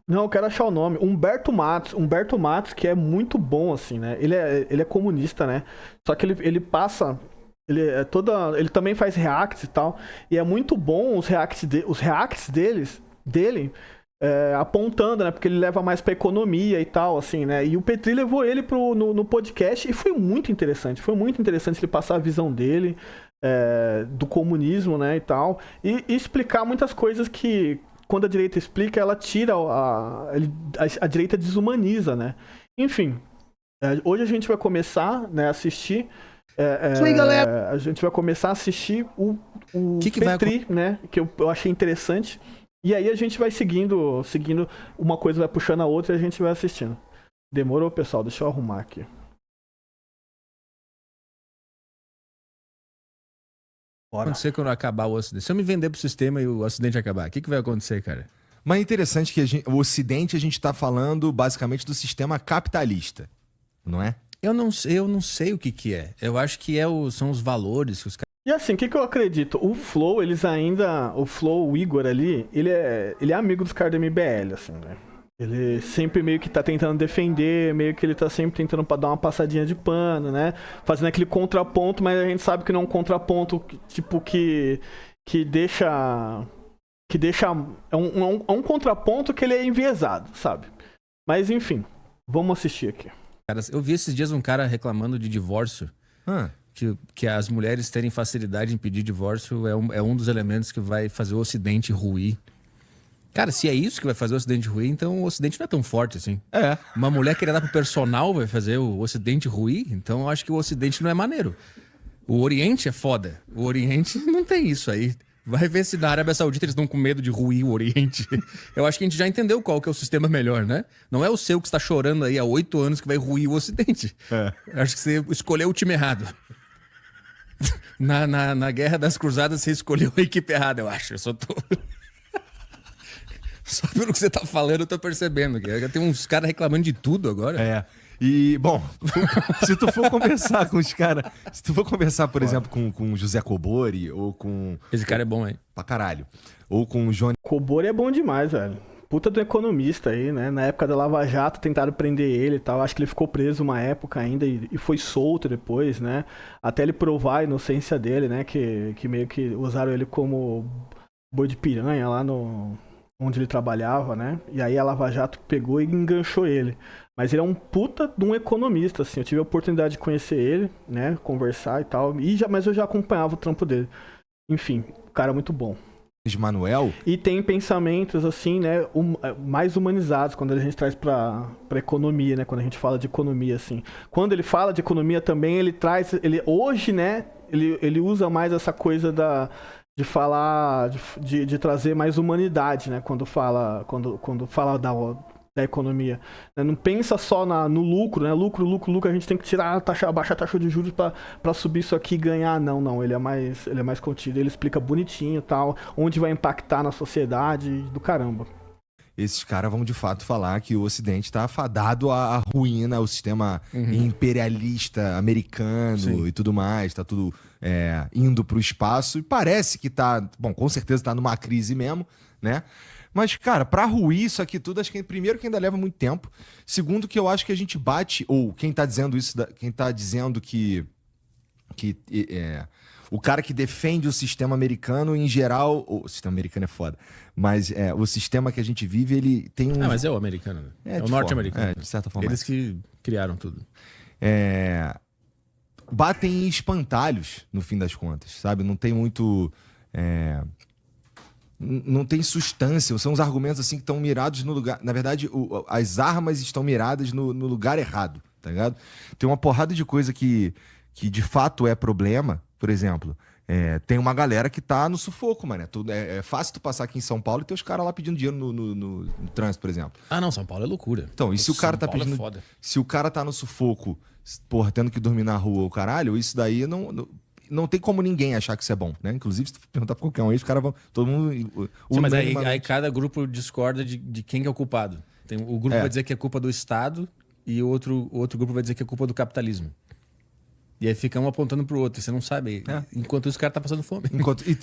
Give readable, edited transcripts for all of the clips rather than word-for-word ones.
Não, eu quero achar o nome. Humberto Matos. Humberto Matos, que é muito bom, assim, né? Ele é comunista, né? Só que ele passa. Ele também faz reacts e tal. E é muito bom os reacts dele apontando, né? Porque ele leva mais pra economia e tal, assim, né? E o Petri levou ele no podcast e foi muito interessante. Foi muito interessante ele passar a visão dele, do comunismo, né? E tal. E explicar muitas coisas que, quando a direita explica, ela tira a direita desumaniza, né? Enfim, hoje a gente vai começar, né, a assistir. Isso aí, galera. A gente vai começar a assistir o Que vai Petri, né? Que eu achei interessante. E aí a gente vai seguindo, uma coisa vai puxando a outra e a gente vai assistindo. Demorou, pessoal? Deixa eu arrumar aqui. Bora. acontecer quando acabar o Ocidente? Se eu me vender pro sistema e o Ocidente acabar, o que vai acontecer, cara? Mas é interessante que o Ocidente a gente tá falando basicamente do sistema capitalista, não é? Eu não sei o que é. Eu acho que são os valores que os caras... E assim, o que eu acredito? O Flow, o Flow, o Igor ali, ele é amigo dos caras do MBL, assim, né? Ele sempre meio que tá tentando defender, meio que ele tá sempre tentando dar uma passadinha de pano, né? Fazendo aquele contraponto, mas a gente sabe que não é um contraponto, tipo, que deixa... É um contraponto que ele é enviesado, sabe? Mas enfim, vamos assistir aqui. Eu vi esses dias um cara reclamando de divórcio. Ah, Que as mulheres terem facilidade em pedir divórcio é um dos elementos que vai fazer o Ocidente ruir. Cara, se é isso que vai fazer o Ocidente ruir, então o Ocidente não é tão forte assim. é. Uma mulher querer dar pro personal vai fazer o Ocidente ruir, então eu acho que o Ocidente não é maneiro. O Oriente é foda. O Oriente não tem isso aí. Vai ver se na Arábia Saudita eles estão com medo de ruir o Oriente. Eu acho que a gente já entendeu qual que é o sistema melhor, né? Não é o seu que está chorando aí há 8 anos que vai ruir o Ocidente. Acho que você escolheu o time errado. Na Guerra das Cruzadas você escolheu a equipe errada, eu acho. Eu só tô... Só pelo que você tá falando, eu tô percebendo. Que tem uns caras reclamando de tudo agora. É. E, bom, se tu for conversar com os caras. Se tu for conversar, por exemplo, com o José Cobori ou com. Esse cara é bom, hein? Pra caralho. Ou com o Johnny. Cobori é bom demais, velho. Puta do economista aí, né? Na época da Lava Jato tentaram prender ele e tal. Acho que ele ficou preso uma época ainda e foi solto depois, né? Até ele provar a inocência dele, né? Que meio que usaram ele como boi de piranha lá onde ele trabalhava, né? E aí a Lava Jato pegou e enganchou ele. Mas ele é um puta de um economista, assim. Eu tive a oportunidade de conhecer ele, né? Conversar e tal. Mas eu já acompanhava o trampo dele. Enfim, o cara é muito bom. Manuel. E tem pensamentos, assim, né, mais humanizados quando a gente traz pra economia, né, quando a gente fala de economia, assim. Quando ele fala de economia também, hoje, né, ele usa mais essa coisa de falar, de trazer mais humanidade, né, quando fala da economia. Não pensa só no lucro, né? Lucro, a gente tem que tirar abaixar a taxa de juros para subir isso aqui e ganhar. Não, ele é mais contido. Ele explica bonitinho, tal, onde vai impactar na sociedade, do caramba. Esses caras vão de fato falar que o Ocidente está afadado à ruína, ao sistema imperialista americano. Sim. E tudo mais, tá tudo indo pro espaço. E parece que tá, bom, com certeza tá numa crise mesmo, né? Mas, cara, pra ruir isso aqui tudo, acho que primeiro que ainda leva muito tempo. Segundo que eu acho que a gente bate, ou quem tá dizendo isso, quem tá dizendo que o cara que defende o sistema americano, em geral, o sistema americano é foda, mas o sistema que a gente vive, ele tem um... mas é o americano, né? É o norte-americano. De certa forma. Eles que criaram tudo. Batem em espantalhos, no fim das contas, sabe? Não tem muito... Não tem substância, são os argumentos assim que estão mirados no lugar. Na verdade, as armas estão miradas no lugar errado, tá ligado? Tem uma porrada de coisa que de fato é problema. Por exemplo, tem uma galera que tá no sufoco, mano. É fácil tu passar aqui em São Paulo e ter os caras lá pedindo dinheiro no trânsito, por exemplo. Ah, não, São Paulo é loucura. Então, e se o cara tá pedindo. Foda. Se o cara tá no sufoco, porra, tendo que dormir na rua, o caralho, isso daí não tem como ninguém achar que isso é bom, né? Inclusive, se tu perguntar pra qualquer um aí, os caras vão... Todo mundo... Sim, mas aí cada grupo discorda de quem que é o culpado. O grupo vai dizer que é culpa do Estado e o outro grupo vai dizer que é culpa do capitalismo. E aí fica um apontando pro outro, e você não sabe. Enquanto isso, o cara tá passando fome.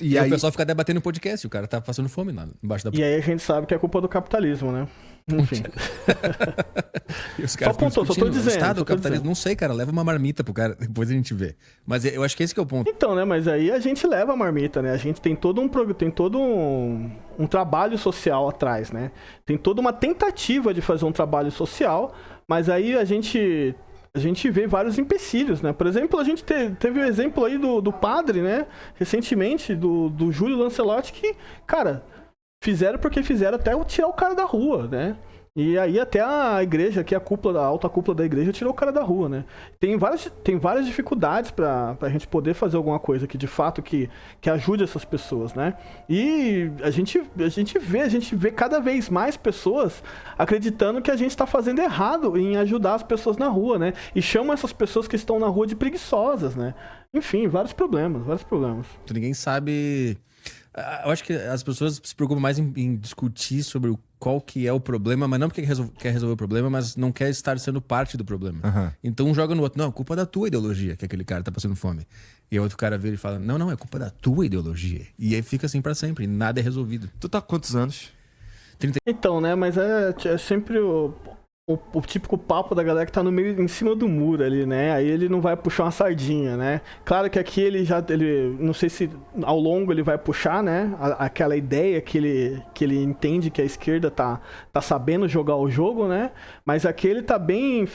E aí aí o pessoal fica debatendo no podcast, o cara tá passando fome lá embaixo da... E aí a gente sabe que é culpa do capitalismo, né? Enfim. E os caras Só pontou, só tô discutindo, dizendo, o Estado, só o tô capitalismo, dizendo. não sei, cara, leva uma marmita pro cara, depois a gente vê. Mas eu acho que esse que é o ponto. Então, né? Mas aí a gente leva a marmita, né? A gente tem todo um trabalho social atrás, né? Tem toda uma tentativa de fazer um trabalho social, mas aí a gente vê vários empecilhos, né? Por exemplo, a gente teve o exemplo aí do padre, né? Recentemente, do Júlio Lancelotti, que, cara, fizeram porque fizeram até tirar o cara da rua, né? E aí até a igreja, que é a alta cúpula da igreja, tirou o cara da rua, né? Tem várias dificuldades pra gente poder fazer alguma coisa que de fato que ajude essas pessoas, né? E a gente vê cada vez mais pessoas acreditando que a gente tá fazendo errado em ajudar as pessoas na rua, né? E chamam essas pessoas que estão na rua de preguiçosas, né? Enfim, vários problemas. Ninguém sabe... Eu acho que as pessoas se preocupam mais em discutir sobre qual que é o problema, mas não porque quer resolver o problema, mas não quer estar sendo parte do problema. Uhum. Então um joga no outro. Não, é culpa da tua ideologia que aquele cara tá passando fome. E aí outro cara vira e fala, não, é culpa da tua ideologia. E aí fica assim pra sempre, nada é resolvido. Tu tá com quantos anos? Então, né? Mas é sempre o típico papo da galera que tá no meio, em cima do muro ali, né? Aí ele não vai puxar uma sardinha, né? Claro que aqui ele não sei se ao longo ele vai puxar, né? Aquela ideia que ele entende que a esquerda tá sabendo jogar o jogo, né? Mas aqui ele tá bem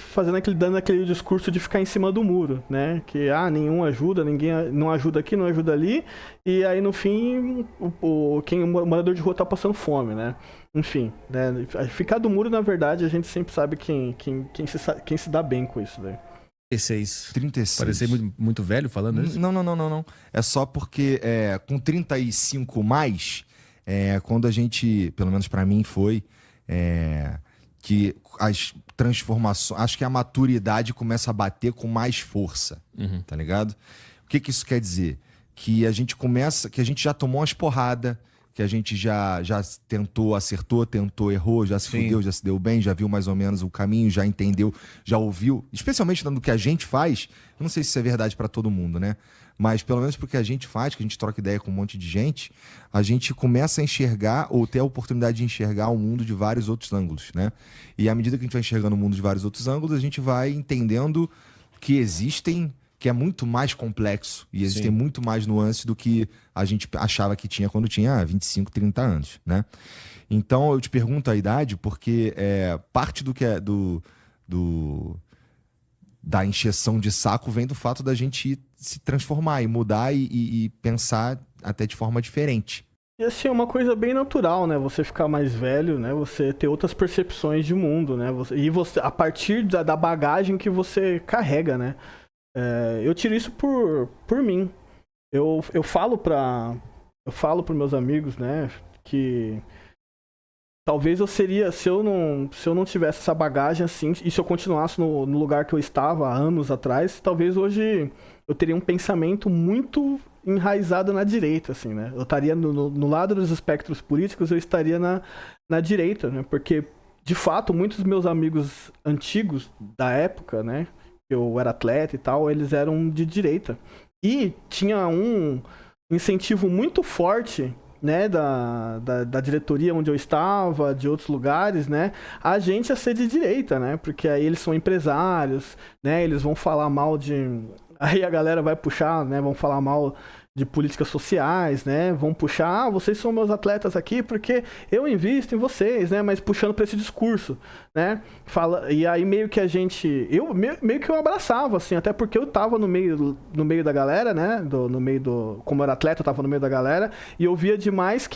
dando aquele discurso de ficar em cima do muro, né? Que, nenhum ajuda, ninguém não ajuda aqui, não ajuda ali. E aí no fim, o morador de rua tá passando fome, né? Enfim, né? Ficar do muro, na verdade, a gente sempre sabe quem se dá bem com isso, velho. 36. Parecer muito velho falando isso? Não. É só porque com 35 mais, quando a gente, pelo menos pra mim foi, que as transformações, acho que a maturidade começa a bater com mais força, tá ligado? O que isso quer dizer? Que a gente já tomou umas porradas, que a gente já tentou, acertou, errou, já se fudeu, já se deu bem, já viu mais ou menos o caminho, já entendeu, já ouviu. Especialmente no que a gente faz, eu não sei se isso é verdade pra todo mundo, né? Mas pelo menos porque a gente faz, que a gente troca ideia com um monte de gente, a gente começa a enxergar, ou ter a oportunidade de enxergar o mundo de vários outros ângulos, né? E à medida que a gente vai enxergando o mundo de vários outros ângulos, a gente vai entendendo que que é muito mais complexo e existem muito mais nuances do que a gente achava que tinha quando tinha 25, 30 anos, né? Então eu te pergunto a idade porque parte do que é da encheção de saco vem do fato da gente se transformar e mudar e pensar até de forma diferente. E assim, é uma coisa bem natural, né? Você ficar mais velho, né? Você ter outras percepções de mundo, né? Você, a partir da bagagem que você carrega, né? Eu tiro isso por mim. Eu falo pros meus amigos, né, que talvez eu seria, se eu não tivesse essa bagagem assim, e se eu continuasse no lugar que eu estava há anos atrás, talvez hoje eu teria um pensamento muito enraizado na direita, assim, né? Eu estaria no lado dos espectros políticos, eu estaria na direita, né? Porque, de fato, muitos dos meus amigos antigos da época, né, eu era atleta e tal, eles eram de direita. E tinha um incentivo muito forte, né, da diretoria onde eu estava, de outros lugares, né, a gente a ser de direita, né, porque aí eles são empresários, né, eles vão falar mal de... Aí a galera vai puxar, né, vão falar mal de políticas sociais, né, vão puxar, vocês são meus atletas aqui porque eu invisto em vocês, né, mas puxando para esse discurso, né, e aí meio que meio que eu abraçava, assim, até porque eu tava no meio da galera, né, como eu era atleta, eu tava no meio da galera, e eu via demais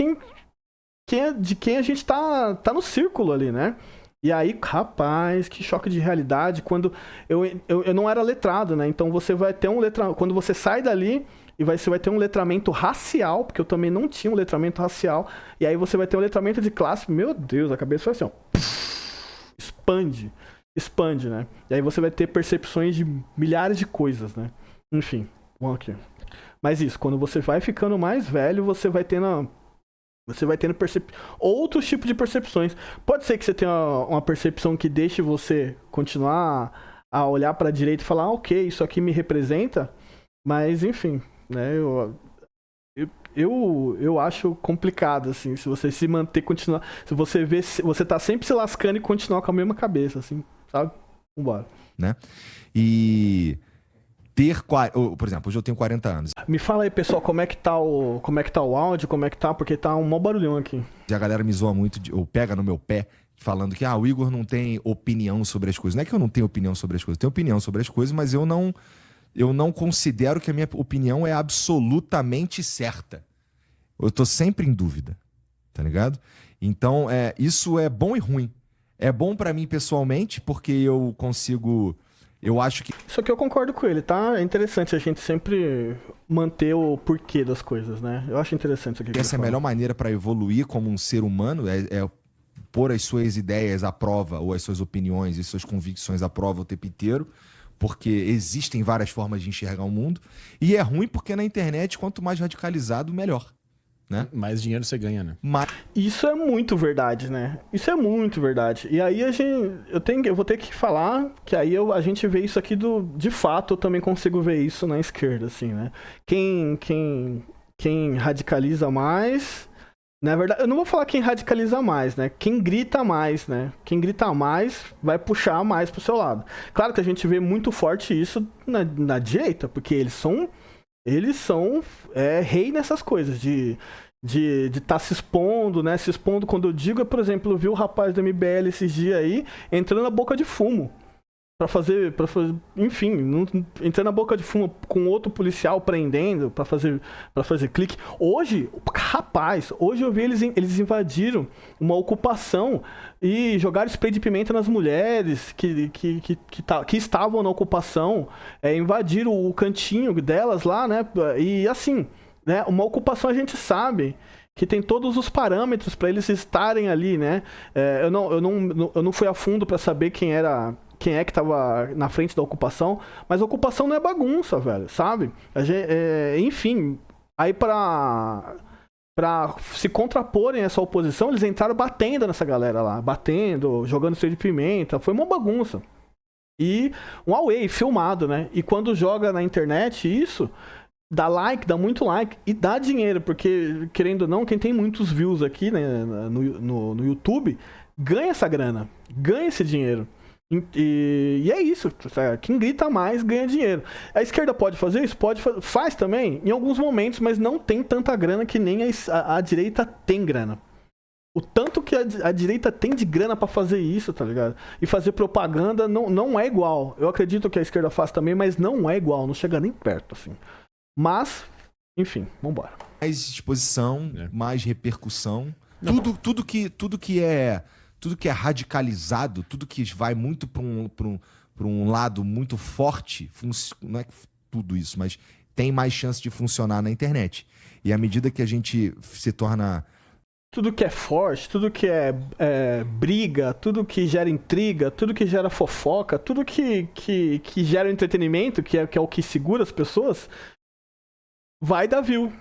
de quem a gente tá no círculo ali, né. E aí, rapaz, que choque de realidade, quando eu não era letrado, né, então você vai ter quando você sai dali, e você vai ter um letramento racial, porque eu também não tinha um letramento racial, e aí você vai ter um letramento de classe, meu Deus, a cabeça foi assim, ó, expande, né? E aí você vai ter percepções de milhares de coisas, né? Enfim, vamos aqui. Mas isso, quando você vai ficando mais velho, você vai tendo outros tipos de percepções. Pode ser que você tenha uma percepção que deixe você continuar a olhar pra direita e falar, ok, isso aqui me representa, mas enfim, né, eu acho complicado, assim, se você se manter, continuar, se você vê, você tá sempre se lascando e continuar com a mesma cabeça, assim, sabe? Vambora. Né? E por exemplo, hoje eu tenho 40 anos. Me fala aí, pessoal, como é que tá o áudio, como é que tá, porque tá um mó barulhão aqui. E a galera me zoa muito, ou pega no meu pé, falando que o Igor não tem opinião sobre as coisas. Não é que eu não tenho opinião sobre as coisas, eu tenho opinião sobre as coisas, mas eu não considero que a minha opinião é absolutamente certa. Eu tô sempre em dúvida, tá ligado? Então, isso é bom e ruim. É bom pra mim pessoalmente, porque eu consigo... Eu acho que... Isso aqui eu concordo com ele, tá? É interessante a gente sempre manter o porquê das coisas, né? Eu acho interessante isso aqui. Essa é a melhor maneira pra evoluir como um ser humano, é pôr as suas ideias à prova, ou as suas opiniões e suas convicções à prova o tempo inteiro, porque existem várias formas de enxergar o mundo. E é ruim porque na internet, quanto mais radicalizado, melhor. Né? Mais dinheiro você ganha, né? Isso é muito verdade, né? Isso é muito verdade. E aí eu vou ter que falar que aí a gente vê isso aqui de fato, eu também consigo ver isso na esquerda, assim, né? Quem radicaliza mais, na verdade, eu não vou falar quem radicaliza mais, né? Quem grita mais, né? Quem grita mais vai puxar mais pro seu lado. Claro que a gente vê muito forte isso na direita, porque eles são rei nessas coisas, de estar se expondo, né? Se expondo, quando eu digo, por exemplo, eu vi o rapaz do MBL esses dias aí entrando na boca de fumo. Pra fazer, enfim, entrando na boca de fumo com outro policial prendendo pra fazer clique. Hoje eu vi eles invadiram uma ocupação e jogaram spray de pimenta nas mulheres que estavam na ocupação, invadiram o cantinho delas lá, né? E assim, né? Uma ocupação a gente sabe que tem todos os parâmetros para eles estarem ali, né? Eu não fui a fundo para saber quem é que tava na frente da ocupação, mas a ocupação não é bagunça, velho, sabe? Enfim, aí pra se contraporem a essa oposição, eles entraram batendo nessa galera lá, jogando spray de pimenta, foi uma bagunça. E um away, filmado, né? E quando joga na internet isso, dá like, dá muito like e dá dinheiro, porque, querendo ou não, quem tem muitos views aqui, né, no YouTube, ganha essa grana, ganha esse dinheiro. E é isso, quem grita mais ganha dinheiro. A esquerda pode fazer isso? Faz também, em alguns momentos, mas não tem tanta grana que nem a direita tem grana. O tanto que a direita tem de grana pra fazer isso, tá ligado? E fazer propaganda não é igual. Eu acredito que a esquerda faz também, mas não é igual, não chega nem perto, assim. Mas, enfim, vambora. Mais exposição, mais repercussão. Tudo que é radicalizado, tudo que vai muito para um lado muito forte, não é tudo isso, mas tem mais chance de funcionar na internet. E à medida que a gente se torna... Tudo que é forte, tudo que é briga, tudo que gera intriga, tudo que gera fofoca, tudo que gera entretenimento, que é o que segura as pessoas, vai dar view.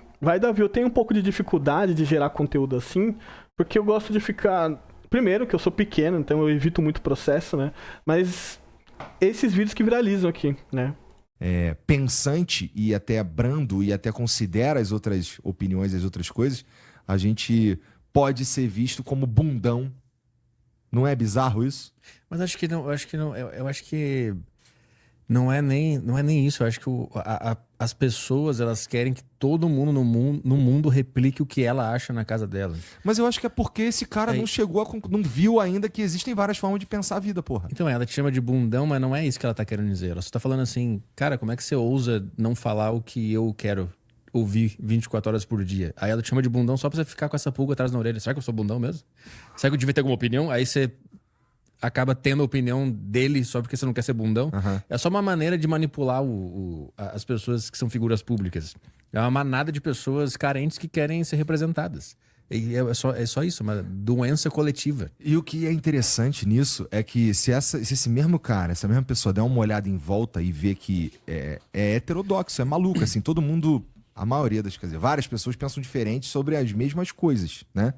Eu tenho um pouco de dificuldade de gerar conteúdo assim, porque eu gosto de ficar... Primeiro, que eu sou pequeno, então eu evito muito processo, né? Mas esses vídeos que viralizam aqui, né? Pensante e até brando e até considera as outras opiniões, as outras coisas, a gente pode ser visto como bundão. Não é bizarro isso? Mas acho que não, eu acho que não é nem isso. Eu acho que as pessoas, elas querem que todo mundo no mundo replique o que ela acha na casa dela. Mas eu acho que é porque esse cara não viu ainda que existem várias formas de pensar a vida, porra. Então, ela te chama de bundão, mas não é isso que ela tá querendo dizer. Ela só tá falando assim, cara, como é que você ousa não falar o que eu quero ouvir 24 horas por dia? Aí ela te chama de bundão só pra você ficar com essa pulga atrás na orelha. Será que eu sou bundão mesmo? Será que eu devia ter alguma opinião? Aí você acaba tendo a opinião dele só porque você não quer ser bundão. Uhum. É só uma maneira de manipular as pessoas que são figuras públicas. É uma manada de pessoas carentes que querem ser representadas. E é só isso, uma doença coletiva. E o que é interessante nisso é que se esse mesmo cara, essa mesma pessoa der uma olhada em volta e ver que é heterodoxo, é maluco, assim, todo mundo, a maioria quer dizer, várias pessoas pensam diferente sobre as mesmas coisas, né?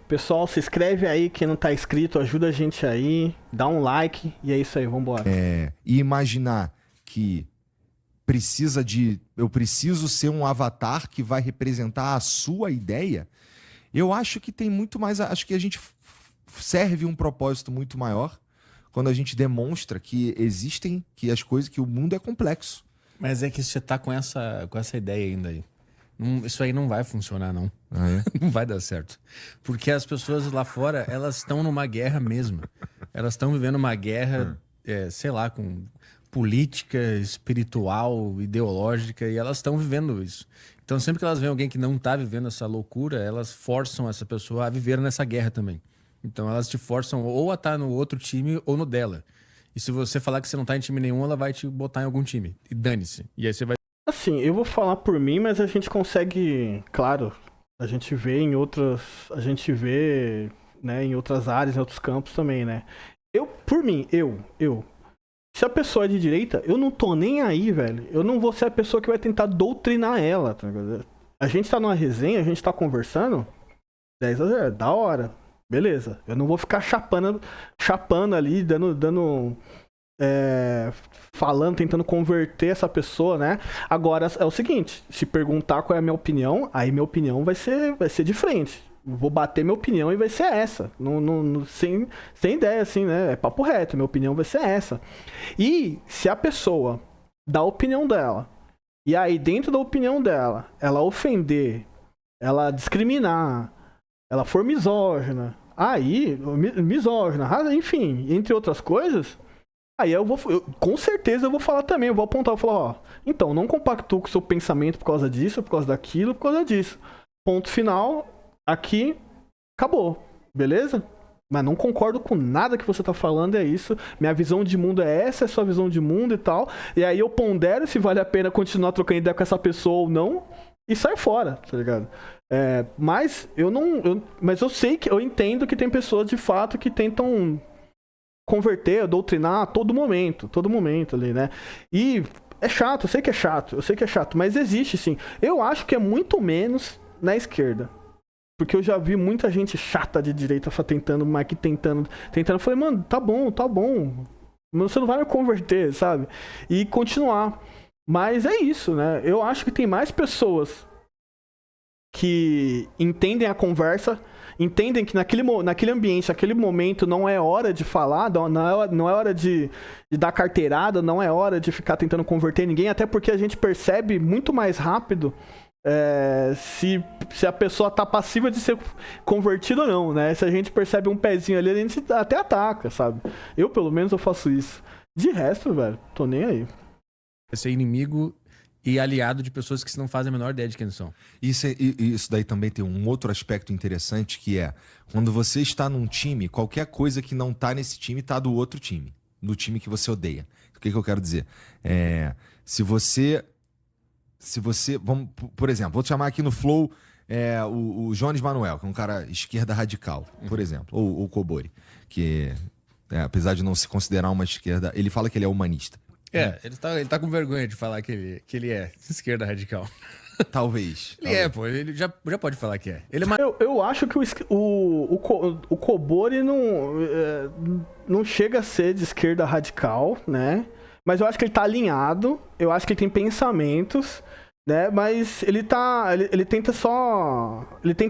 Pessoal, se inscreve aí, quem não tá inscrito, ajuda a gente aí, dá um like e é isso aí, vambora. E imaginar que eu preciso ser um avatar que vai representar a sua ideia, eu acho que tem muito mais, acho que a gente serve um propósito muito maior quando a gente demonstra que existem, que as coisas, que o mundo é complexo. Mas é que você tá com essa ideia ainda aí. Isso aí não vai funcionar, não. Ah, é? Não vai dar certo. Porque as pessoas lá fora, elas estão numa guerra mesmo. Elas estão vivendo uma guerra, sei lá, com política, espiritual, ideológica, e elas estão vivendo isso. Então, sempre que elas veem alguém que não tá vivendo essa loucura, elas forçam essa pessoa a viver nessa guerra também. Então, elas te forçam ou a estar no outro time ou no dela. E se você falar que você não tá em time nenhum, ela vai te botar em algum time. E dane-se. E aí você vai... Assim, eu vou falar por mim, mas a gente consegue, claro, a gente vê em outras, né, em outras áreas, em outros campos também, né? Por mim, se a pessoa é de direita, eu não tô nem aí, velho. Eu não vou ser a pessoa que vai tentar doutrinar ela, tá ligado? A gente tá numa resenha, a gente tá conversando, 10-0, da hora, beleza. Eu não vou ficar chapando ali, dando falando, tentando converter essa pessoa, né? Agora é o seguinte, se perguntar qual é a minha opinião, aí minha opinião vai ser de frente. Vou bater minha opinião e vai ser essa. Sem ideia, assim, né? É papo reto, minha opinião vai ser essa. E se a pessoa dá a opinião dela, e aí dentro da opinião dela, ela ofender, ela discriminar, ela for misógina, enfim, entre outras coisas, aí com certeza eu vou falar também, eu vou apontar, eu vou falar, ó, então, não compactuo com o seu pensamento por causa disso, por causa daquilo, por causa disso. Ponto final, aqui, acabou, beleza? Mas não concordo com nada que você tá falando, é isso. Minha visão de mundo é essa, é sua visão de mundo e tal. E aí eu pondero se vale a pena continuar trocando ideia com essa pessoa ou não, e sai fora, tá ligado? Mas mas eu entendo que tem pessoas de fato que tentam converter, doutrinar a todo momento ali, né? E é chato, eu sei que é chato, mas existe sim. Eu acho que é muito menos na esquerda. Porque eu já vi muita gente chata de direita tentando. Eu falei, mano, tá bom. Mas você não vai me converter, sabe? E continuar. Mas é isso, né? Eu acho que tem mais pessoas que entendem a conversa, entendem que naquele ambiente, naquele momento, não é hora de falar, não é hora de dar carteirada, não é hora de ficar tentando converter ninguém, até porque a gente percebe muito mais rápido se a pessoa tá passiva de ser convertida ou não, né? Se a gente percebe um pezinho ali, a gente até ataca, sabe? Eu, pelo menos, eu faço isso. De resto, velho, tô nem aí. Ser inimigo e aliado de pessoas que não fazem a menor ideia de quem são. Isso daí também tem um outro aspecto interessante, que é quando você está num time, qualquer coisa que não tá nesse time tá do outro time, do time que você odeia. O que eu quero dizer? Se você, vamos, por exemplo, vou te chamar aqui no Flow o Jones Manuel, que é um cara esquerda radical, por exemplo, ou o Cobori, que apesar de não se considerar uma esquerda, ele fala que ele é humanista. Ele tá com vergonha de falar que ele é esquerda radical. Talvez. Pô, ele já pode falar que é. Ele é eu acho que o Cobori não chega a ser de esquerda radical, né? Mas eu acho que ele tá alinhado, eu acho que ele tem pensamentos, né? Mas ele tenta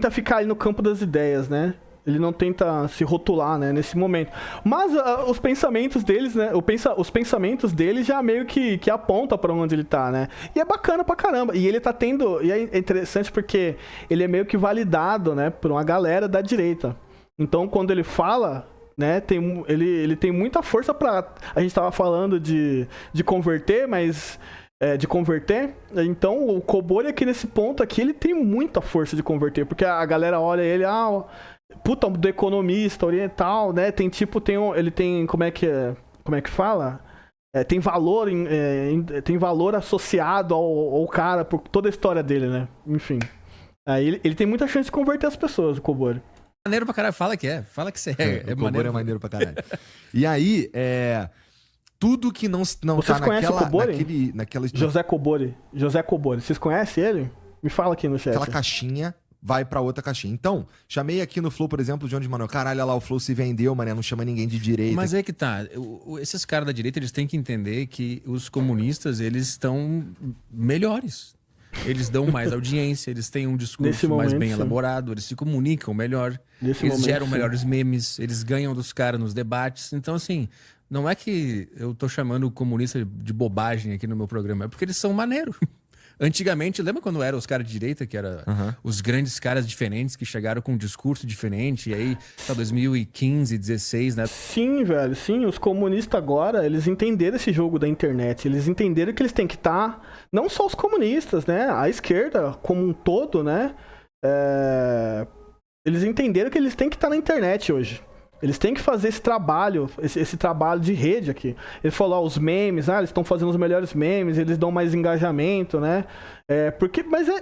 ficar ali no campo das ideias, né? Ele não tenta se rotular, né, nesse momento. Mas os pensamentos deles, né? Os pensamentos dele já meio que aponta pra onde ele tá, né? E é bacana pra caramba. E ele tá tendo... E é interessante porque ele é meio que validado, né? Por uma galera da direita. Então, quando ele fala, né? Ele tem muita força pra... A gente tava falando de converter, mas... de converter, então o Cobori aqui nesse ponto aqui, ele tem muita força de converter, porque a galera olha ele, puta, do economista oriental, né, ele tem, como é que fala? Tem valor, tem valor associado ao cara, por toda a história dele, né, enfim. Aí ele tem muita chance de converter as pessoas, o Cobori. Maneiro pra caralho, fala que você é. O Cobori é maneiro pra caralho. E aí, tudo que não Vocês tá conhecem o Cobori? naquela... José Cobori. Vocês conhecem ele? Me fala aqui no chat. Aquela caixinha vai pra outra caixinha. Então, chamei aqui no Flow, por exemplo, o Jones Manuel. Caralho, olha lá, o Flow se vendeu, mané, não chama ninguém de direita. Mas é que tá. Esses caras da direita, eles têm que entender que os comunistas, eles estão melhores. Eles dão mais audiência, eles têm um discurso mais bem elaborado, eles se comunicam melhor, eles geram melhores memes, eles ganham dos caras nos debates. Então, assim, não é que eu tô chamando o comunista de bobagem aqui no meu programa, é porque eles são maneiro. Antigamente, lembra quando eram os caras de direita, que eram os grandes caras diferentes que chegaram com um discurso diferente, e aí, tá 2015, 16, né? Sim, velho, sim. Os comunistas agora, eles entenderam esse jogo da internet. Eles entenderam que eles têm que estar... Não só os comunistas, né? A esquerda como um todo, né? Eles entenderam que eles têm que estar na internet hoje. Eles têm que fazer esse trabalho, esse trabalho de rede aqui. Ele falou, os memes, eles estão fazendo os melhores memes, eles dão mais engajamento, né?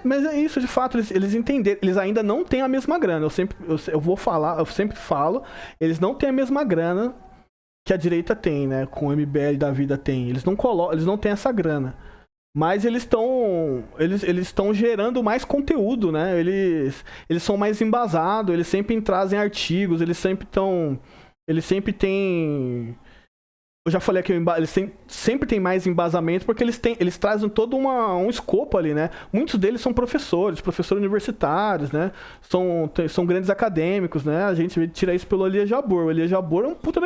Mas é isso, de fato, eles entenderam. Eles ainda não têm a mesma grana. Eu sempre falo, eles não têm a mesma grana que a direita tem, né? Com o MBL da vida tem. Eles não têm essa grana. Mas eles estão gerando mais conteúdo, né? Eles são mais embasados, eles sempre trazem artigos, eles sempre têm... Eu já falei aqui, eles sempre têm mais embasamento porque eles trazem todo um escopo ali, né? Muitos deles são professores universitários, né? São grandes acadêmicos, né? A gente tira isso pelo Elias Jabbour. O Elias Jabbour é um puta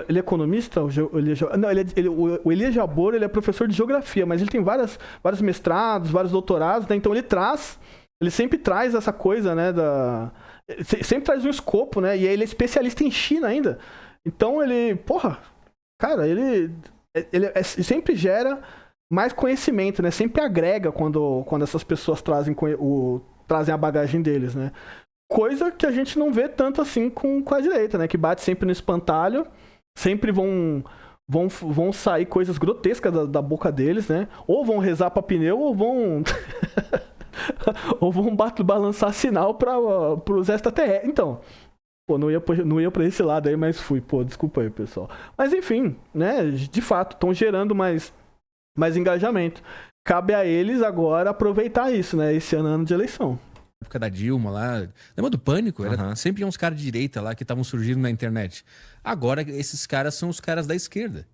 ele é economista? O Elias Jabbour, ele é professor de geografia, mas ele tem vários mestrados, vários doutorados, né? Então ele sempre traz essa coisa, né? Sempre traz um escopo, né? E ele é especialista em China ainda. Então ele sempre gera mais conhecimento, né? Sempre agrega quando essas pessoas trazem a bagagem deles, né? Coisa que a gente não vê tanto assim com a direita, né? Que bate sempre no espantalho. Sempre vão sair coisas grotescas da boca deles, né? Ou vão rezar pra pneu, ou vão... ou vão balançar sinal pros extraterrestres. Então, não ia pra esse lado aí, mas fui. Desculpa aí, pessoal. Mas enfim, né? De fato, estão gerando mais engajamento. Cabe a eles agora aproveitar isso, né? Esse ano de eleição. Época da Dilma lá. Lembra do Pânico? Sempre tinha uns caras de direita lá que estavam surgindo na internet. Agora, esses caras são os caras da esquerda.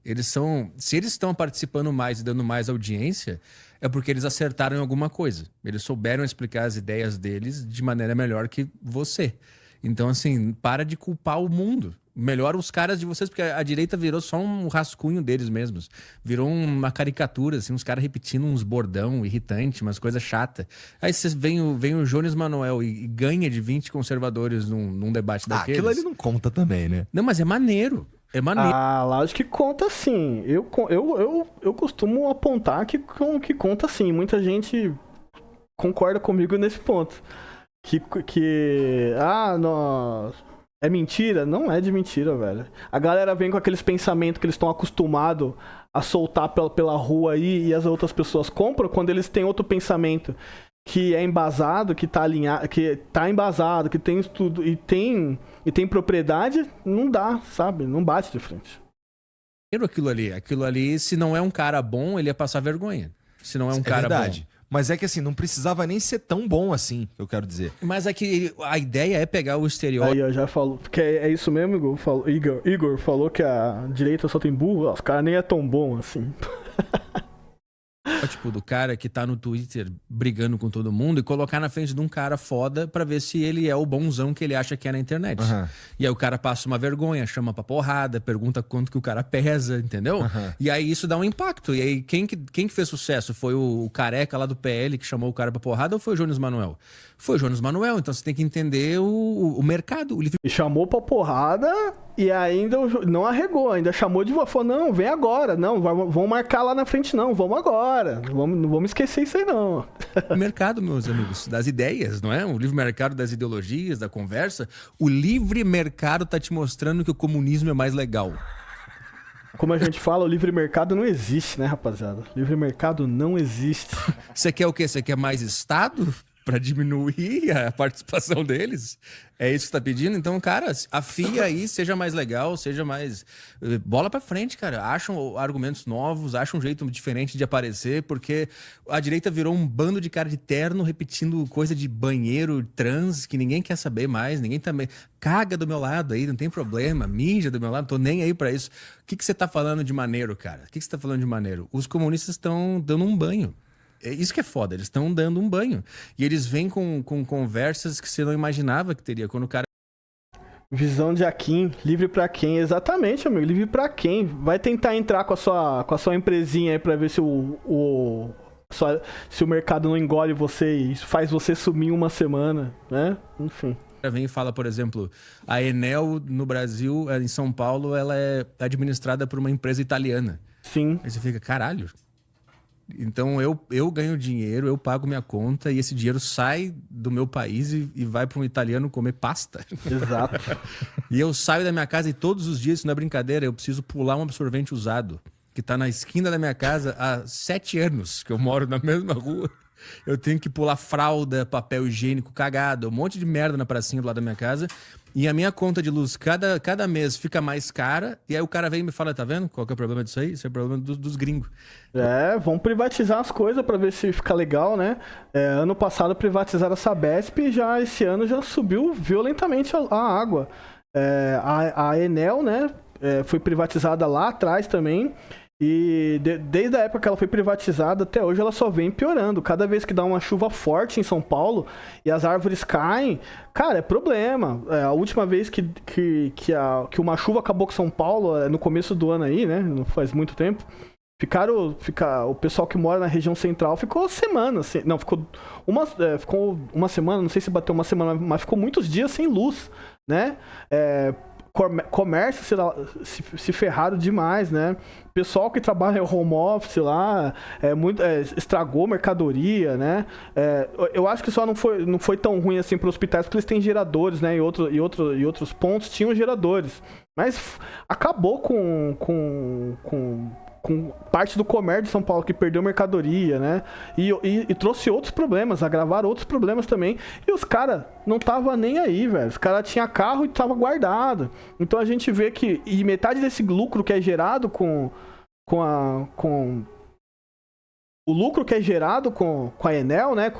Se eles estão participando mais e dando mais audiência, é porque eles acertaram em alguma coisa. Eles souberam explicar as ideias deles de maneira melhor que você. Então, assim, para de culpar o mundo. Melhora os caras de vocês, porque a direita virou só um rascunho deles mesmos. Virou uma caricatura, assim, uns caras repetindo uns bordão irritante, umas coisas chatas. Aí vocês vem o Jones Manuel e ganha de 20 conservadores num debate daqueles. Aquilo ali não conta também, né? Não, mas é maneiro. É maneiro. Lógico que conta sim. Eu costumo apontar que conta sim. Muita gente concorda comigo nesse ponto. É mentira? Não é de mentira, velho. A galera vem com aqueles pensamentos que eles estão acostumados a soltar pela rua aí e as outras pessoas compram quando eles têm outro pensamento que é embasado, que tá alinhado, que tá embasado, que tem estudo e tem propriedade, não dá, sabe? Não bate de frente. Aquilo ali, se não é um cara bom, ele ia passar vergonha. Se não é um cara verdade. Bom. Mas é que assim, não precisava nem ser tão bom assim, eu quero dizer. Mas é que a ideia é pegar o estereótipo. Aí eu já falo, porque é isso mesmo, Igor falou que a direita só tem burro, os caras nem é tão bom assim. Tipo, do cara que tá no Twitter brigando com todo mundo e colocar na frente de um cara foda pra ver se ele é o bonzão que ele acha que é na internet. E aí o cara passa uma vergonha, chama pra porrada, pergunta quanto que o cara pesa, entendeu? E aí isso dá um impacto. E aí quem que fez sucesso? Foi o careca lá do PL que chamou o cara pra porrada ou foi o Jones Manuel? Foi o Jones Manuel, então você tem que entender o mercado. E chamou pra porrada e ainda não arregou, ainda chamou de volta. Falou, não, vem agora. Não, vão marcar lá na frente não, vamos agora. Não vamos esquecer isso aí não. O mercado, meus amigos, das ideias, não é? O livre mercado das ideologias, da conversa. O livre mercado tá te mostrando que o comunismo é mais legal. Como a gente fala, o livre mercado não existe, né, rapaziada? Livre mercado não existe. Você quer o quê? Você quer mais Estado? pra diminuir a participação deles? É isso que você tá pedindo? Então, cara, afia aí, seja mais legal, seja mais... Bola pra frente, cara. Acham argumentos novos, acham um jeito diferente de aparecer, porque a direita virou um bando de cara de terno repetindo coisa de banheiro trans que ninguém quer saber mais, ninguém também... Caga do meu lado aí, não tem problema, mija do meu lado, não tô nem aí pra isso. O que você tá falando de maneiro, cara? O que você tá falando de maneiro? Os comunistas estão dando um banho. É isso que é foda, eles estão dando um banho. E eles vêm com conversas que você não imaginava que teria. Quando o cara... Visão de Akin, livre pra quem? Exatamente, amigo, livre pra quem? Vai tentar entrar com a sua empresinha aí pra ver se se o mercado não engole você e faz você sumir uma semana, né? Enfim. Vem e fala, por exemplo, a Enel no Brasil, em São Paulo, ela é administrada por uma empresa italiana. Sim. Aí você fica, caralho... Então eu ganho dinheiro, eu pago minha conta e esse dinheiro sai do meu país e vai para um italiano comer pasta. Exato. E eu saio da minha casa e todos os dias, isso não é brincadeira, eu preciso pular um absorvente usado que tá na esquina da minha casa há 7 anos que eu moro na mesma rua. Eu tenho que pular fralda, papel higiênico cagado, um monte de merda na pracinha do lado da minha casa. E a minha conta de luz cada mês fica mais cara. E aí o cara vem e me fala, tá vendo? Qual que é o problema disso aí? Isso é o problema dos gringos. Vamos privatizar as coisas pra ver se fica legal, né? Ano passado privatizaram a Sabesp e já esse ano já subiu violentamente a água. A Enel, né? Foi privatizada lá atrás também. E desde a época que ela foi privatizada até hoje ela só vem piorando. Cada vez que dá uma chuva forte em São Paulo e as árvores caem, cara, é problema. A última vez que uma chuva acabou com São Paulo, no começo do ano aí, né? Não faz muito tempo. O pessoal que mora na região central ficou semanas. Não, ficou uma semana, não sei se bateu uma semana, mas ficou muitos dias sem luz, né? Comércio se ferraram demais, né? Pessoal que trabalha home office lá estragou mercadoria, né? Eu acho que só não foi tão ruim assim para os hospitais porque eles têm geradores, né? E outros pontos tinham geradores, mas acabou com parte do comércio de São Paulo que perdeu mercadoria, né? E trouxe outros problemas, agravaram outros problemas também. E os caras não estavam nem aí, velho. Os caras tinham carro e tava guardado. Então a gente vê que metade desse lucro que é gerado com o lucro que é gerado com a Enel, né?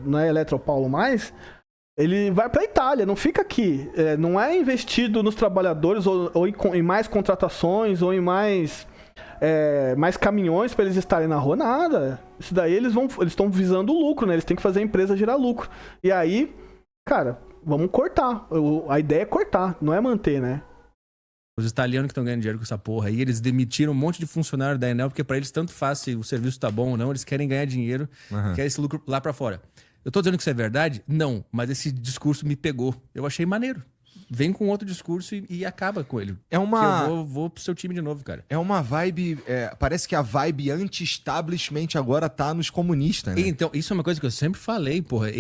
Não é Eletropaulo mais. Ele vai para a Itália, não fica aqui. Não é investido nos trabalhadores ou em mais contratações ou em mais caminhões para eles estarem na rua, nada. Isso daí eles estão visando o lucro, né? Eles têm que fazer a empresa gerar lucro. E aí, cara, vamos cortar. A ideia é cortar, não é manter, né? Os italianos que estão ganhando dinheiro com essa porra aí, eles demitiram um monte de funcionário da Enel, porque para eles tanto faz se o serviço tá bom ou não, eles querem ganhar dinheiro, querem esse lucro lá para fora. Eu tô dizendo que isso é verdade? Não, mas esse discurso me pegou. Eu achei maneiro. Vem com outro discurso e acaba com ele. Que eu vou pro seu time de novo, cara. É uma vibe... parece que a vibe anti-establishment agora tá nos comunistas, né? Então, isso é uma coisa que eu sempre falei, porra.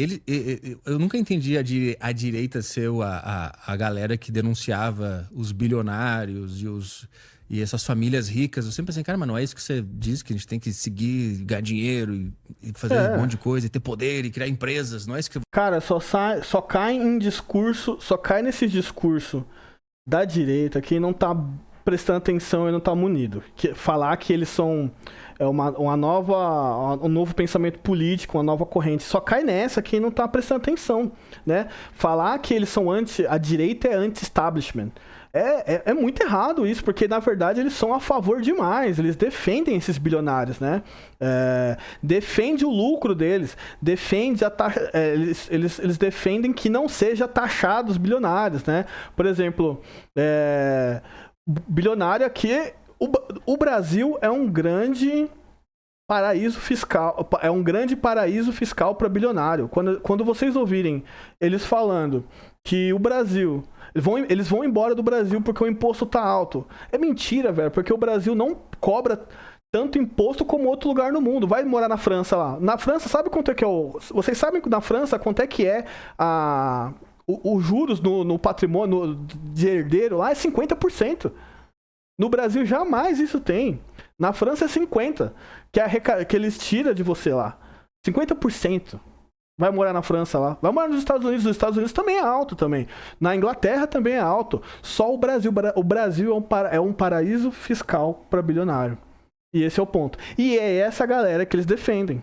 Eu nunca entendi a direita ser a galera que denunciava os bilionários e essas famílias ricas. Eu sempre pensei, cara, mas não é isso que você diz, que a gente tem que seguir, ganhar dinheiro e fazer um monte de coisa, e ter poder e criar empresas, não é isso que você... Cara, só cai nesse discurso da direita quem não tá prestando atenção e não tá munido. Falar que eles são um novo pensamento político, uma nova corrente. Só cai nessa quem não tá prestando atenção, né? Falar que eles são a direita é anti-establishment. É muito errado isso, porque na verdade eles são a favor demais, eles defendem esses bilionários, né? Defende o lucro deles, eles defendem que não seja taxado os bilionários, né? Por exemplo, bilionário aqui, o Brasil é um grande paraíso fiscal, para bilionário. Quando vocês ouvirem eles falando que o Brasil... Eles vão embora do Brasil porque o imposto tá alto. É mentira, velho, porque o Brasil não cobra tanto imposto como outro lugar no mundo. Vai morar na França lá. Na França, sabe quanto é que é Vocês sabem na França quanto é que é os juros no patrimônio de herdeiro lá? É 50%. No Brasil, jamais isso tem. Na França é 50%, que eles tiram de você lá. 50%. Vai morar na França lá. Vai morar nos Estados Unidos. Nos Estados Unidos também é alto também. Na Inglaterra também é alto. Só o Brasil. O Brasil é um paraíso fiscal para bilionário. E esse é o ponto. E é essa galera que eles defendem.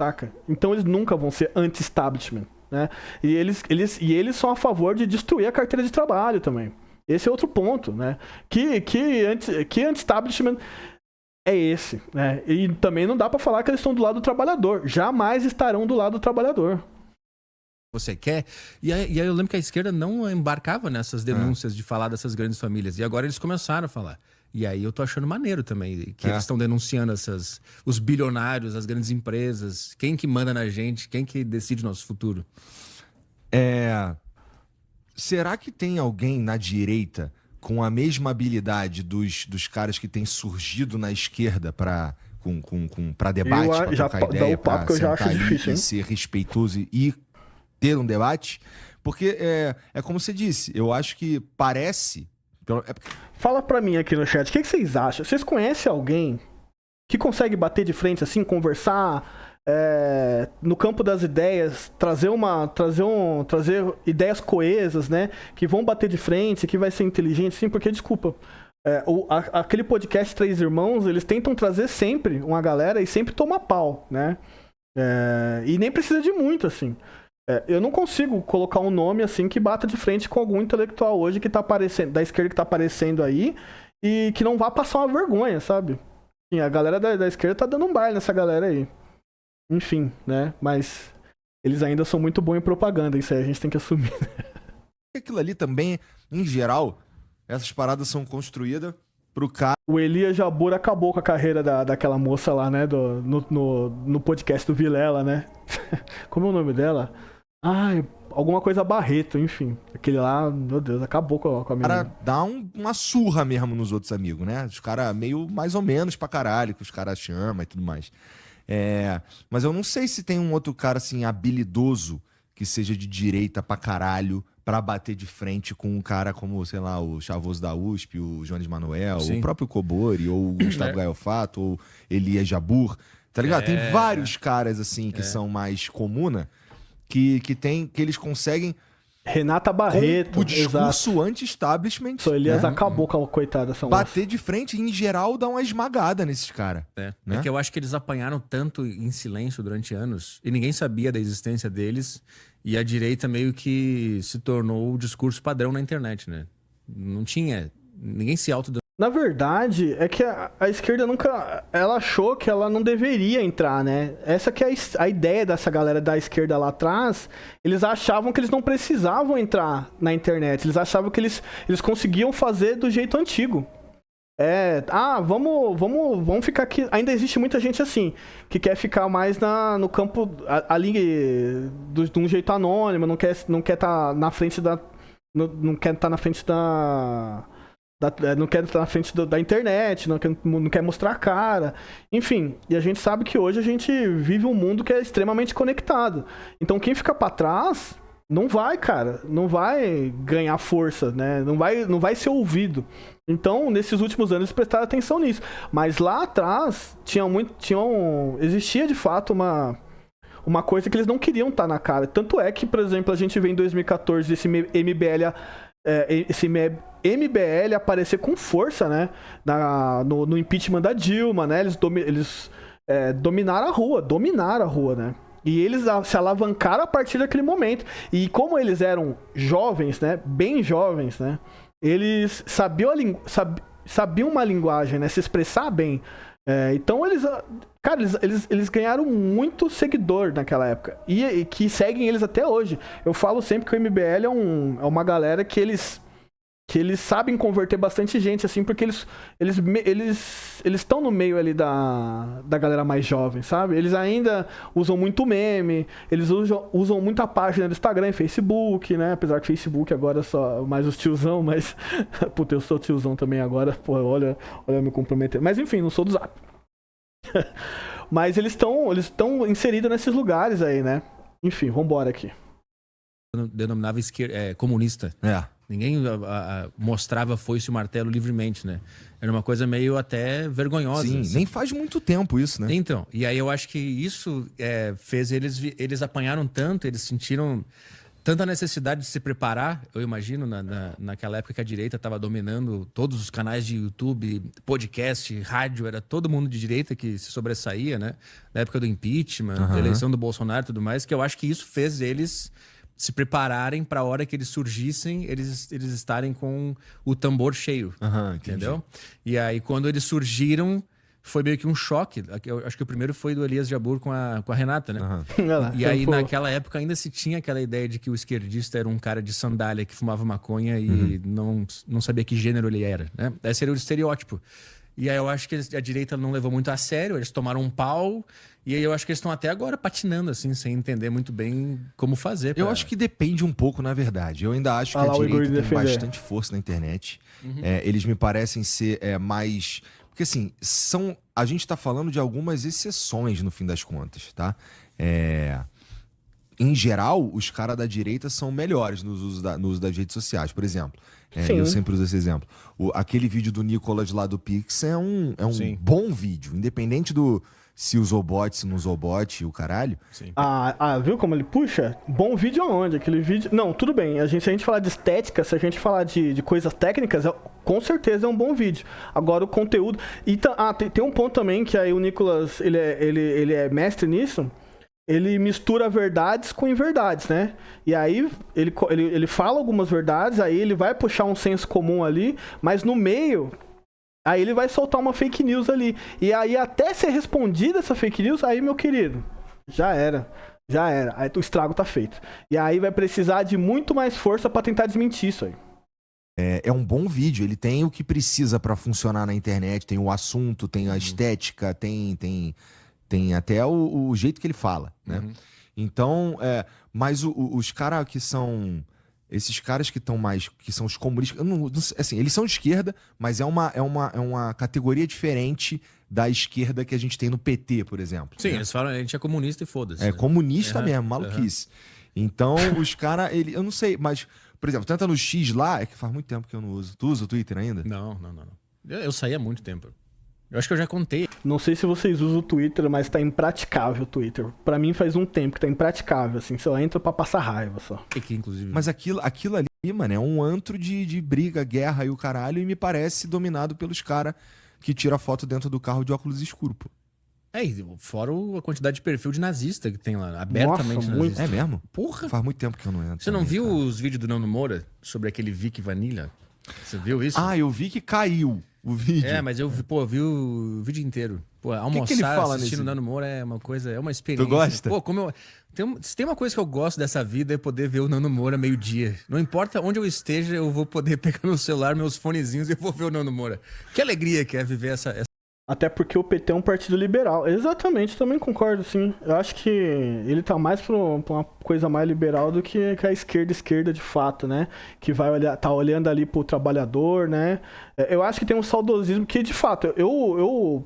Saca? Então eles nunca vão ser anti-establishment. Né? E eles são a favor de destruir a carteira de trabalho também. Esse é outro ponto. Né? Que anti-establishment é esse, né? E também não dá pra falar que eles estão do lado do trabalhador. Jamais estarão do lado do trabalhador. Você quer? E aí eu lembro que a esquerda não embarcava nessas denúncias de falar dessas grandes famílias. E agora eles começaram a falar. E aí eu tô achando maneiro também, que eles estão denunciando os bilionários, as grandes empresas, quem que manda na gente, quem que decide o nosso futuro. Será que tem alguém na direita com a mesma habilidade dos caras que têm surgido na esquerda para debate, para trocar ideia, para sentar ali e ser respeitoso e ter um debate? Porque é como você disse, eu acho que parece... Fala pra mim aqui no chat, o que vocês acham? Vocês conhecem alguém que consegue bater de frente assim, conversar no campo das ideias, trazer ideias coesas, né? Que vão bater de frente, que vai ser inteligente, sim, porque, desculpa, aquele podcast Três Irmãos, eles tentam trazer sempre uma galera e sempre toma pau, né? E nem precisa de muito, assim. Eu não consigo colocar um nome assim que bata de frente com algum intelectual hoje que tá aparecendo, da esquerda que tá aparecendo aí e que não vá passar uma vergonha, sabe? Sim, a galera da esquerda tá dando um baile nessa galera aí. Enfim, né? Mas eles ainda são muito bons em propaganda, isso aí a gente tem que assumir. Aquilo ali também, em geral, essas paradas são construídas pro cara... O Elias Jabur acabou com a carreira daquela moça lá, né? No podcast do Vilela, né? Como é o nome dela? Alguma coisa Barreto, enfim. Aquele lá, meu Deus, acabou com a minha... O cara dá uma surra mesmo nos outros amigos, né? Os caras meio mais ou menos pra caralho, que os caras chamam e tudo mais. Mas eu não sei se tem um outro cara, assim, habilidoso, que seja de direita pra caralho, pra bater de frente com um cara como, sei lá, o Chavoso da USP, o Jones Manuel, o próprio Cobori, ou o Gustavo Gaiofato, ou Elias Jabur, tá ligado? Tem vários caras, assim, que são mais comuna, que eles conseguem... Renata Barreto, o discurso anti-establishment. O Elias acabou com a coitada dessa moça. Bater de frente e, em geral, dar uma esmagada nesses caras. Né? Que eu acho que eles apanharam tanto em silêncio durante anos e ninguém sabia da existência deles. E a direita meio que se tornou o discurso padrão na internet, né? Não tinha... Ninguém se auto... Na verdade, é que a esquerda nunca... Ela achou que ela não deveria entrar, né? Essa que é a ideia dessa galera da esquerda lá atrás. Eles achavam que eles não precisavam entrar na internet. Eles achavam que eles conseguiam fazer do jeito antigo. Vamos ficar aqui... Ainda existe muita gente assim, que quer ficar mais no campo ali de um jeito anônimo, não quer estar na frente da... Não quer estar na frente da... Não quer estar na frente da internet, não quer mostrar a cara. Enfim, e a gente sabe que hoje a gente vive um mundo que é extremamente conectado. Então quem fica pra trás não vai, cara, não vai ganhar força, né? Não vai ser ouvido. Então, nesses últimos anos, eles prestaram atenção nisso. Mas lá atrás, existia de fato uma coisa que eles não queriam estar na cara. Tanto é que, por exemplo, a gente vê em 2014 esse MBL aparecer com força, né? No impeachment da Dilma, né? Eles dominaram a rua, né? E eles se alavancaram a partir daquele momento. E como eles eram jovens, né? Bem jovens, né? Eles sabiam uma linguagem, né? Se expressar bem. Então eles ganharam muito seguidor naquela época. E que seguem eles até hoje. Eu falo sempre que o MBL é uma galera que eles sabem converter bastante gente, assim, porque eles estão no meio ali da galera mais jovem, sabe? Eles ainda usam muito meme, eles usam muito a página do Instagram e Facebook, né? Apesar que Facebook agora é só mais os tiozão, mas... Puta, eu sou tiozão também agora, pô, olha eu me comprometendo. Mas enfim, não sou do Zap. Mas eles estão inseridos nesses lugares aí, né? Enfim, vambora aqui. Denominava comunista. Ninguém mostrava foice e martelo livremente, né? Era uma coisa meio até vergonhosa. Sim, assim. nem faz muito tempo isso, né? Então, e aí eu acho que isso fez eles apanharam tanto, eles sentiram tanta necessidade de se preparar, eu imagino, naquela época que a direita estava dominando todos os canais de YouTube, podcast, rádio, era todo mundo de direita que se sobressaía, né? Na época do impeachment, da eleição do Bolsonaro e tudo mais, que eu acho que isso fez eles se prepararem para a hora que eles surgissem, eles estarem com o tambor cheio, entendeu? E aí, quando eles surgiram, foi meio que um choque. Eu acho que o primeiro foi do Elias Jabbour com a Renata, né? E aí, naquela época, ainda se tinha aquela ideia de que o esquerdista era um cara de sandália que fumava maconha e não sabia que gênero ele era, né? Esse era o estereótipo. E aí eu acho que a direita não levou muito a sério, eles tomaram um pau, e aí eu acho que eles estão até agora patinando, assim, sem entender muito bem como fazer. Eu acho que depende um pouco, na verdade. Eu ainda acho que a direita tem bastante força na internet. Eles me parecem ser mais... Porque, assim, a gente tá falando de algumas exceções, no fim das contas, tá? Em geral, os caras da direita são melhores no uso das redes sociais. Por exemplo, eu sempre uso esse exemplo. Aquele vídeo do Nicolas lá do Pix é um bom vídeo. Independente do se usou bot, se não usou bot, o caralho. Viu como ele puxa? Bom vídeo aonde? Aquele vídeo... Não, tudo bem. Se a gente falar de estética, se a gente falar de coisas técnicas, com certeza é um bom vídeo. Agora o conteúdo... tem um ponto também que aí o Nicolas, ele é mestre nisso. Ele mistura verdades com inverdades, né? E aí ele fala algumas verdades, aí ele vai puxar um senso comum ali, mas no meio, aí ele vai soltar uma fake news ali. E aí até ser respondida essa fake news, aí, meu querido, já era. Aí o estrago tá feito. E aí vai precisar de muito mais força pra tentar desmentir isso aí. É um bom vídeo, ele tem o que precisa pra funcionar na internet, tem o assunto, tem a estética, tem até o jeito que ele fala, né? Então, mas os caras que são... Esses caras que estão mais... Que são os comunistas... assim, eles são de esquerda, mas é uma categoria diferente da esquerda que a gente tem no PT, por exemplo. Sim, né? eles falam, a gente é comunista e foda-se. É comunista mesmo, maluquice. Então, os caras... Eu não sei, mas... Por exemplo, tenta no X lá, é que faz muito tempo que eu não uso. Tu usa o Twitter ainda? Não. Eu saí há muito tempo. Eu acho que eu já contei. Não sei se vocês usam o Twitter, mas tá impraticável o Twitter. Pra mim faz um tempo que tá impraticável, assim. Só entra pra passar raiva, só. Aqui, inclusive. Mas aquilo ali, mano, é um antro de briga, guerra e o caralho, e me parece dominado pelos caras que tiram foto dentro do carro de óculos escuros, pô. Fora a quantidade de perfil de nazista que tem lá, abertamente nazista. Muito. É mesmo? Porra! Faz muito tempo que eu não entro. Você não viu cara. os vídeos do Nando Moura sobre aquele Vic Vanilla? Você viu isso? Eu vi que caiu o vídeo. Mas eu vi o vídeo inteiro. Pô, almoçar que ele fala assistindo nesse... Nando Moura é uma coisa, é uma experiência. Tu gosta? Pô, se tem uma coisa que eu gosto dessa vida é poder ver o Nando Moura meio-dia. Não importa onde eu esteja, eu vou poder pegar meu celular, meus fonezinhos e eu vou ver o Nando Moura. Que alegria que é viver essa... Até porque o PT é um partido liberal. Exatamente, também concordo, sim. Eu acho que ele tá mais pra uma coisa mais liberal do que a esquerda de fato, né? Que tá olhando ali pro trabalhador, né? Eu acho que tem um saudosismo que, de fato, eu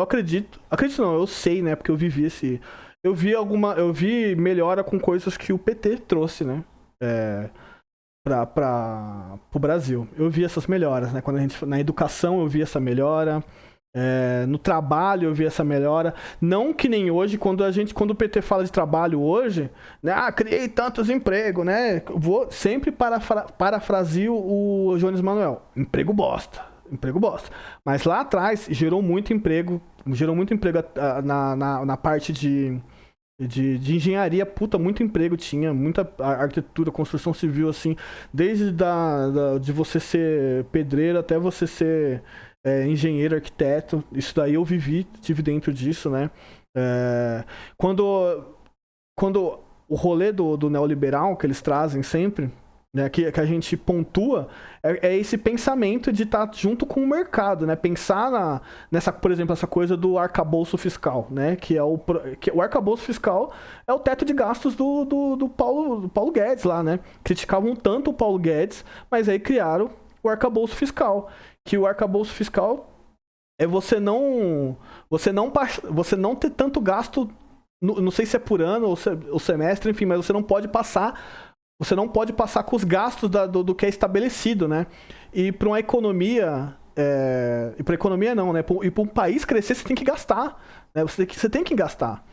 acredito não, eu sei, né? Porque eu vivi eu vi melhora com coisas que o PT trouxe, né? Pro Brasil. Eu vi essas melhoras, né? Na educação eu vi essa melhora, no trabalho eu vi essa melhora. Não que nem hoje, quando o PT fala de trabalho hoje, né? Criei tantos empregos, né? Sempre parafrasio o Jones Manuel. Emprego bosta. Mas lá atrás gerou muito emprego na parte de engenharia, muito emprego tinha, muita arquitetura, construção civil, assim, desde de você ser pedreiro até você ser engenheiro, arquiteto. Isso daí eu tive dentro disso, né? Quando o rolê do neoliberal que eles trazem sempre, né, que a gente pontua, é esse pensamento de estar junto com o mercado, né? Pensar nessa, por exemplo, essa coisa do arcabouço fiscal, né? Que o arcabouço fiscal é o teto de gastos do Paulo Guedes lá, né? Criticavam tanto o Paulo Guedes, mas aí criaram o arcabouço fiscal. Que o arcabouço fiscal é você não ter tanto gasto, não sei se é por ano ou semestre, enfim, mas você não pode passar você não pode passar com os gastos do que é estabelecido, né? E para uma economia... e para economia não, né? E para um país crescer, você tem que gastar. Né? Você tem que gastar.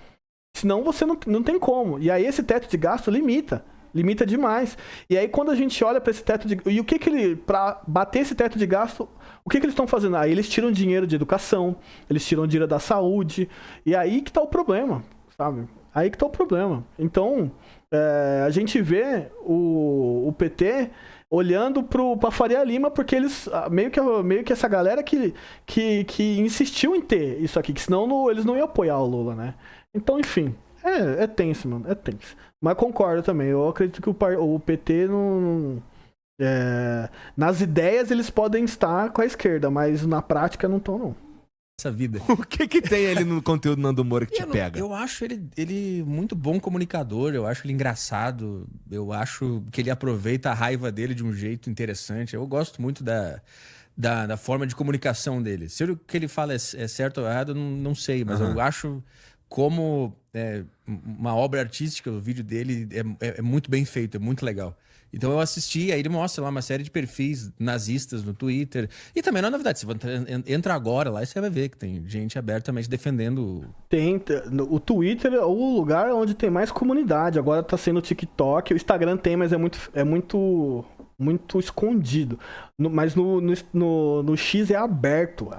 Senão você não tem como. E aí esse teto de gasto limita demais. E aí quando a gente olha para esse teto de... E o que ele... Para bater esse teto de gasto, o que eles estão fazendo? Aí eles tiram dinheiro de educação, eles tiram dinheiro da saúde. E aí que tá o problema, sabe? Aí que tá o problema. Então, a gente vê o PT olhando pra Faria Lima, porque eles... Meio que essa galera que insistiu em ter isso aqui, que senão eles não iam apoiar o Lula, né? Então, enfim... É tenso, mano. É tenso. Mas concordo também. Eu acredito que o PT não... nas ideias eles podem estar com a esquerda, mas na prática não estão, não. Essa vida. O que tem ali no conteúdo do Nando Moura que te pega? Eu acho ele muito bom comunicador, eu acho ele engraçado, eu acho que ele aproveita a raiva dele de um jeito interessante. Eu gosto muito da forma de comunicação dele. Se o que ele fala é certo ou errado, eu não sei, mas eu acho... Como uma obra artística, o vídeo dele é muito bem feito, é muito legal. Então eu assisti, aí ele mostra lá uma série de perfis nazistas no Twitter. E também não é novidade, você entra agora lá e você vai ver que tem gente abertamente defendendo... O Twitter é o lugar onde tem mais comunidade. Agora tá sendo o TikTok, o Instagram tem, mas é muito escondido. Mas no X é aberto.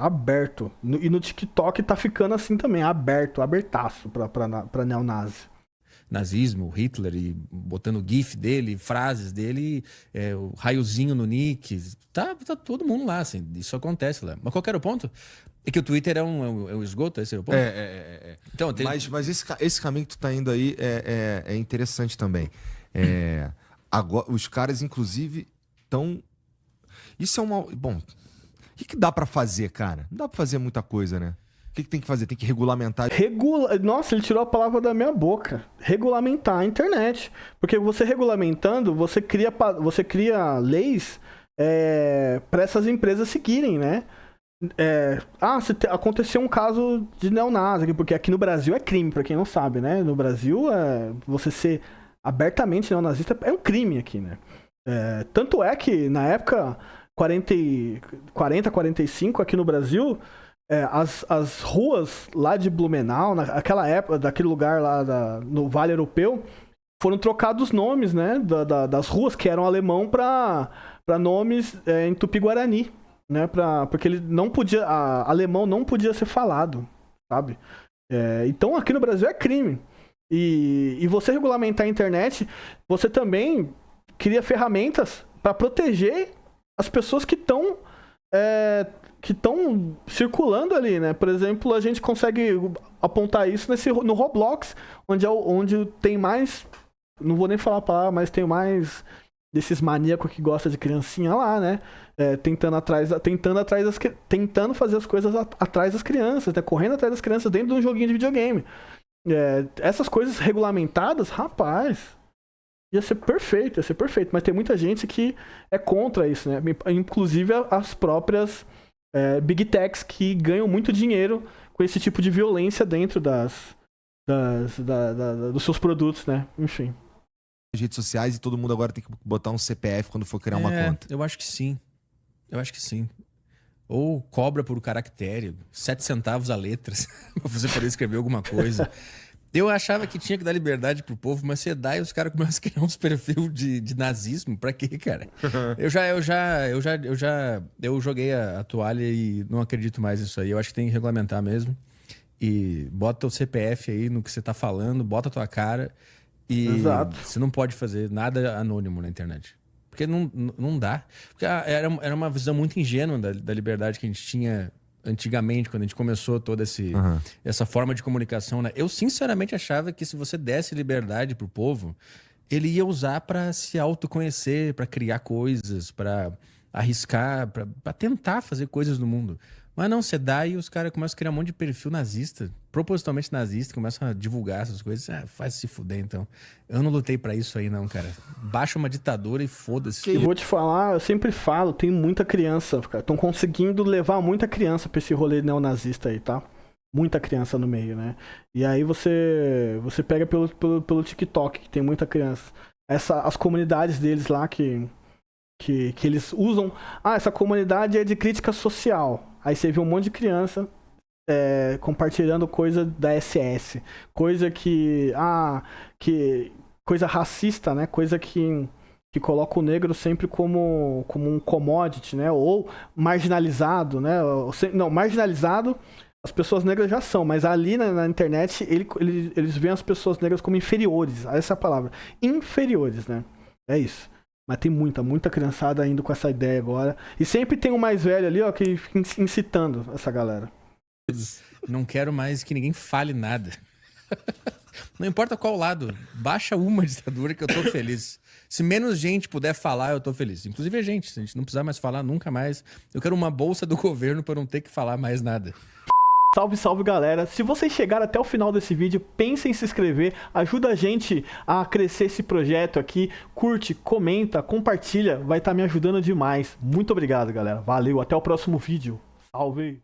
E no TikTok tá ficando assim também, abertaço pra neonazi. Nazismo, Hitler, e botando o gif dele, frases dele, o raiozinho no nick. Tá todo mundo lá, assim, isso acontece lá. Mas qual que era o ponto? É que o Twitter é um esgoto, esse é o ponto? Então, mas esse caminho que tu tá indo aí é interessante também. Agora, os caras, inclusive, estão... Isso é uma... Bom, o que dá pra fazer, cara? Não dá pra fazer muita coisa, né? O que tem que fazer? Tem que regulamentar... Nossa, ele tirou a palavra da minha boca. Regulamentar a internet. Porque você regulamentando, você cria leis para essas empresas seguirem, né? Aconteceu um caso de neonazi, porque aqui no Brasil é crime, pra quem não sabe, né? No Brasil, você ser abertamente neonazista é um crime aqui, né? Tanto é que na época 45 aqui no Brasil, as ruas lá de Blumenau, naquela época, daquele lugar lá no Vale Europeu, foram trocados os nomes, né, das ruas que eram alemão para nomes em Tupi-Guarani, né, porque ele não podia, alemão não podia ser falado, sabe? Então aqui no Brasil é crime. E você regulamentar a internet, você também cria ferramentas para proteger as pessoas que estão circulando ali, né? Por exemplo, a gente consegue apontar isso no Roblox, onde tem mais... Não vou nem falar a palavra, mas tem mais desses maníacos que gostam de criancinha lá, né? Tentando fazer as coisas atrás das crianças, né? Correndo atrás das crianças dentro de um joguinho de videogame. Essas coisas regulamentadas, rapaz... Ia ser perfeito. Mas tem muita gente que é contra isso, né? Inclusive as próprias Big Techs que ganham muito dinheiro com esse tipo de violência dentro dos seus produtos, né? Enfim. As redes sociais e todo mundo agora tem que botar um CPF quando for criar uma conta. Eu acho que sim. Ou cobra por caractere, 7 centavos a letra, pra você poder escrever alguma coisa. Eu achava que tinha que dar liberdade pro povo, mas você dá e os caras começam a criar uns perfil de nazismo. Pra quê, cara? Eu joguei a toalha e não acredito mais nisso aí. Eu acho que tem que regulamentar mesmo. E bota o CPF aí no que você tá falando, bota a tua cara. E Exato. Você não pode fazer nada anônimo na internet. Porque não dá. Porque era uma visão muito ingênua da liberdade que a gente tinha antigamente, quando a gente começou toda essa forma de comunicação, né? Eu sinceramente achava que se você desse liberdade pro povo, ele ia usar para se autoconhecer, para criar coisas, para arriscar, para tentar fazer coisas no mundo. Mas não, você dá e os caras começam a criar um monte de perfil nazista, propositalmente nazista, começam a divulgar essas coisas. Faz se fuder, então. Eu não lutei pra isso aí, não, cara. Baixa uma ditadura e foda-se. Eu vou te falar, eu sempre falo, tem muita criança, cara. Estão conseguindo levar muita criança pra esse rolê neonazista aí, tá? Muita criança no meio, né? E aí você pega pelo TikTok, que tem muita criança. as comunidades deles lá que eles usam. Ah, essa comunidade é de crítica social. Aí você vê um monte de criança compartilhando coisa da SS. Coisa coisa racista, né? Coisa que coloca o negro sempre como um commodity, né? Ou marginalizado, né? Não, marginalizado as pessoas negras já são, mas ali na internet eles veem as pessoas negras como inferiores. Essa é a palavra. Inferiores, né? É isso. Mas tem muita criançada indo com essa ideia agora. E sempre tem um mais velho ali, ó, que fica incitando essa galera. Não quero mais que ninguém fale nada. Não importa qual lado, baixa uma ditadura que eu tô feliz. Se menos gente puder falar, eu tô feliz. Inclusive a gente não precisar mais falar nunca mais. Eu quero uma bolsa do governo para não ter que falar mais nada. Salve, salve, galera. Se vocês chegaram até o final desse vídeo, pensem em se inscrever, ajuda a gente a crescer esse projeto aqui, curte, comenta, compartilha, vai estar me ajudando demais. Muito obrigado, galera. Valeu, até o próximo vídeo. Salve!